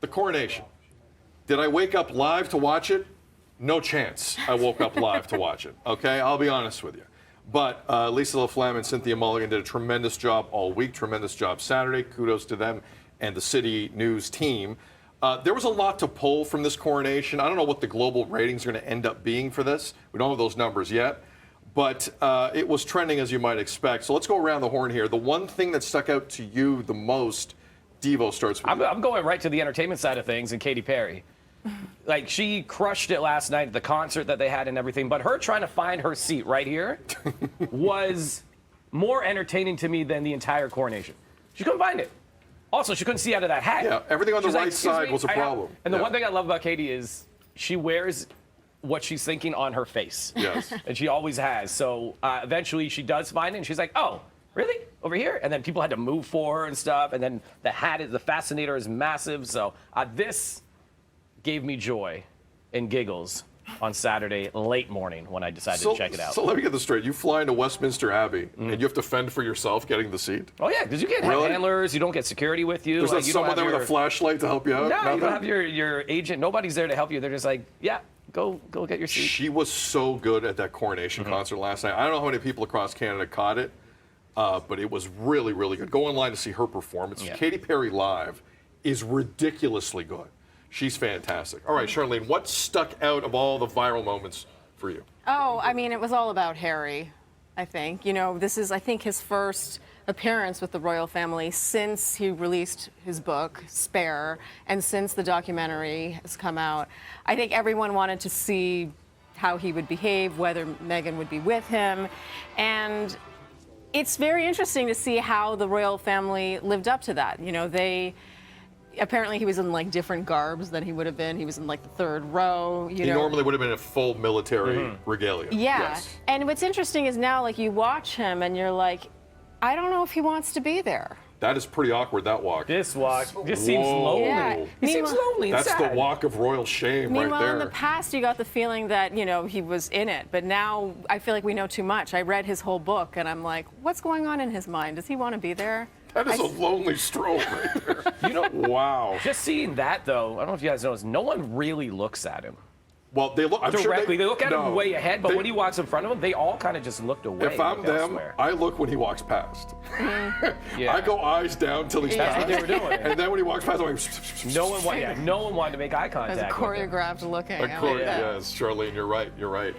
the coronation. Did I wake up live to watch it? No chance I woke up live to watch it, okay? I'll be honest with you. But Lisa LaFlamme and Cynthia Mulligan did a tremendous job all week, tremendous job Saturday. Kudos to them and the City News team. There was a lot to pull from this coronation. I don't know what the global ratings are going to end up being for this. We don't have those numbers yet. But it was trending as you might expect. So let's go around the horn here. The one thing that stuck out to you the most, Devo, starts with you. I'm going right to the entertainment side of things and Katy Perry. Like, she crushed it last night at the concert that they had and everything, but her trying to find her seat right here was more entertaining to me than the entire coronation. She couldn't find it. Also, she couldn't see out of that hat. Yeah, everything on the right side was a problem. And the one thing I love about Katy is she wears what she's thinking on her face. Yes. And she always has. So eventually she does find it, and she's like, oh, really? Over here? And then people had to move for her and stuff, and then the fascinator is massive. So this gave me joy and giggles on Saturday late morning when I decided to check it out. So let me get this straight. You fly into Westminster Abbey, and you have to fend for yourself getting the seat? Oh, yeah, because you get handlers. You don't get security with you. There's not someone there with a flashlight to help you out? No, you don't have your agent. Nobody's there to help you. They're just like, yeah, go get your seat. She was so good at that coronation concert last night. I don't know how many people across Canada caught it, but it was really, really good. Go online to see her performance. Yeah. Katy Perry live is ridiculously good. She's fantastic. All right, Charlene, what stuck out of all the viral moments for you? Oh, I mean, it was all about Harry, I think. You know, this is, I think, his first appearance with the royal family since he released his book, Spare, and since the documentary has come out. I think everyone wanted to see how he would behave, whether Meghan would be with him. And it's very interesting to see how the royal family lived up to that. You know, apparently he was in like different garbs than he would have been. He was in like the third row. He normally would have been in full military regalia. Yeah. Yes. And what's interesting is now, like, you watch him and you're like, I don't know if he wants to be there. That is pretty awkward, that walk. This walk just seems lonely. Yeah. He seems lonely and That's sad. the walk of royal shame right Meanwhile, there. in the past, you got the feeling that, you know, he was in it. But now I feel like we know too much. I read his whole book and I'm like, what's going on in his mind? Does he want to be there? That is a lonely stroll right there. You know, wow. Just seeing that, though, I don't know if you guys noticed, no one really looks at him. Well, they look I'm directly. Sure they look at him way ahead, but when he walks in front of him, they all kind of just looked away. If I'm them, elsewhere. I look when he walks past. Yeah. I go eyes down till he's That's past. what they were doing. And then when he walks past, I'm like, No one wanted to make eye contact. As choreographed looking. Yes, Charlene, you're right. You're right.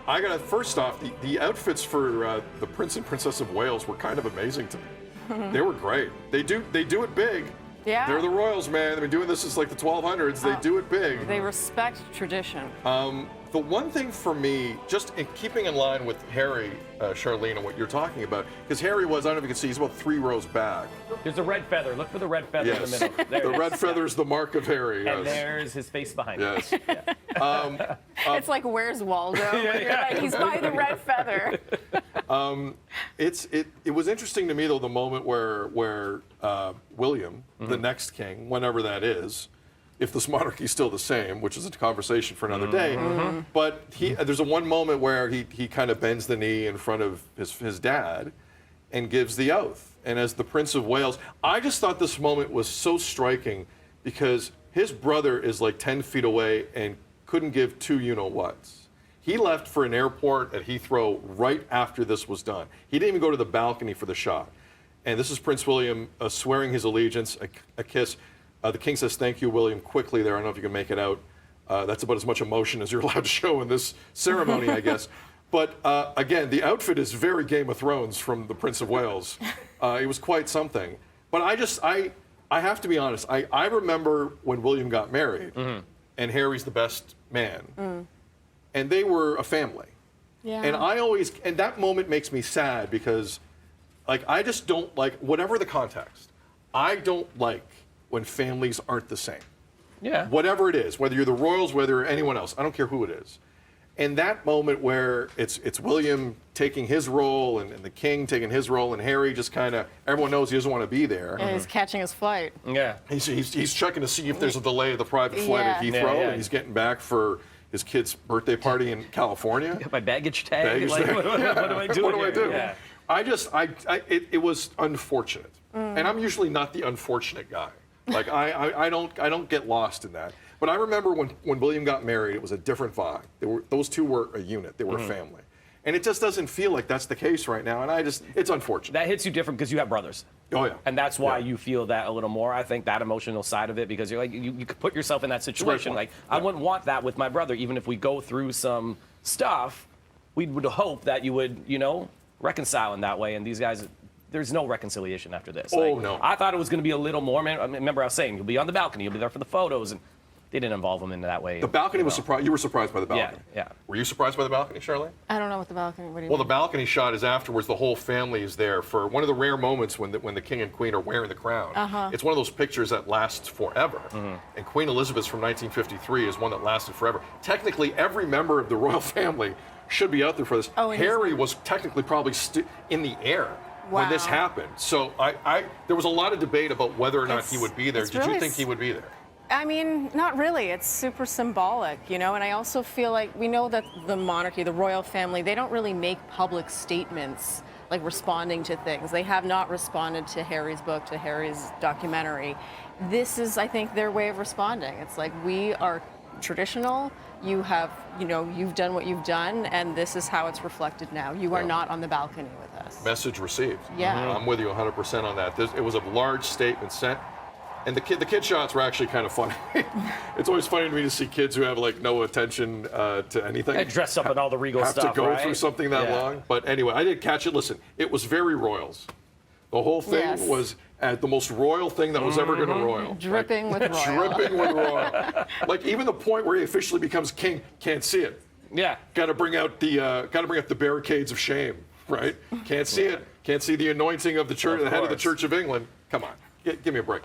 I gotta first off, the outfits for the Prince and Princess of Wales were kind of amazing to me. They were great. They do it big. Yeah. They're the royals, man. They've been doing this since like the 1200s. They do it big. They respect tradition. The one thing for me, just in keeping in line with Harry, Charlene, and what you're talking about, because Harry was, I don't know if you can see, he's about 3 rows back. There's a red feather. Look for the red feather in the middle. There The red feather is the mark of Harry. And Yes. there's his face behind Yes. him. Yeah. It's like, where's Waldo? You're like, he's by the red feather. It was interesting to me, though, the moment where William, the next king, whenever that is, if this monarchy is still the same, which is a conversation for another day, but there's a one moment where he kind of bends the knee in front of his dad and gives the oath. And as the Prince of Wales, I just thought this moment was so striking because his brother is like 10 feet away and couldn't give 2 you-know-whats. He left for an airport at Heathrow right after this was done. He didn't even go to the balcony for the shot. And this is Prince William swearing his allegiance, a kiss. The king says, thank you, William, quickly there. I don't know if you can make it out. That's about as much emotion as you're allowed to show in this ceremony, I guess. But again, the outfit is very Game of Thrones from the Prince of Wales. It was quite something. But I have to be honest. I remember when William got married, and Harry's the best man. And they were a family. Yeah. And that moment makes me sad because, like, I just don't like, whatever the context, I don't like when families aren't the same. Yeah. Whatever it is, whether you're the royals, whether anyone else, I don't care who it is. And that moment where it's William taking his role and the king taking his role and Harry just kind of, everyone knows he doesn't want to be there. And he's catching his flight. Yeah. He's checking to see if there's a delay of the private flight at Heathrow, and he's getting back for his kid's birthday party in California. My baggage tag. Baggage like, tag. What do I do? What do I do? Yeah. It was unfortunate. And I'm usually not the unfortunate guy. Like I don't get lost in that. But I remember when William got married, it was a different vibe. Those two were a unit. They were a family. And it just doesn't feel like that's the case right now. And it's unfortunate. That hits you different because you have brothers. Oh, yeah. And that's why Yeah. you feel that a little more. I think that emotional side of it, because you're like, you could put yourself in that situation. point. Like, I wouldn't want that with my brother. Even if we go through some stuff, we would hope that you would, reconcile in that way. And these guys, there's no reconciliation after this. Oh, Like, no. I thought it was going to be a little more. Man, I remember I was saying, you'll be on the balcony, you'll be there for the photos. And they didn't involve him in that way. The balcony was surprised. You were surprised by the balcony. Yeah. Were you surprised by the balcony, Charlene? I don't know what the balcony. What do you Well, the mean? balcony shot is afterwards. The whole family is there for one of the rare moments when the king and queen are wearing the crown. It's one of those pictures that lasts forever. And Queen Elizabeth's from 1953 is one that lasted forever. Technically, every member of the royal family should be out there for this. Oh, and Harry was technically probably in the air when this Wow. happened. So there was a lot of debate about whether or not he would be there. It's Did you really think he would be there? I mean, not really. It's super symbolic, And I also feel like we know that the monarchy, the royal family, they don't really make public statements like responding to things. They have not responded to Harry's book, to Harry's documentary. This is, I think, their way of responding. It's like, we are traditional. You have, you've done what you've done, and this is how it's reflected now. You are Yeah. not on the balcony with us. Message received. Yeah. I'm with you 100% on that. It was a large statement sent. And the kid shots were actually kind of funny. It's always funny to me to see kids who have like no attention to anything. And dressed up in all the regal have stuff, to go right? through something that Yeah. long. But anyway, I did catch it. Listen, it was very royals. The whole thing Yes. was the most royal thing that was ever going to royal. Dripping with royal. Dripping with royal. Like even the point where he officially becomes king, can't see it. Yeah. Got to bring out the barricades of shame, right? Can't see it. Can't see the anointing of the church, Of the head of the course. Church of England. Come on, give me a break.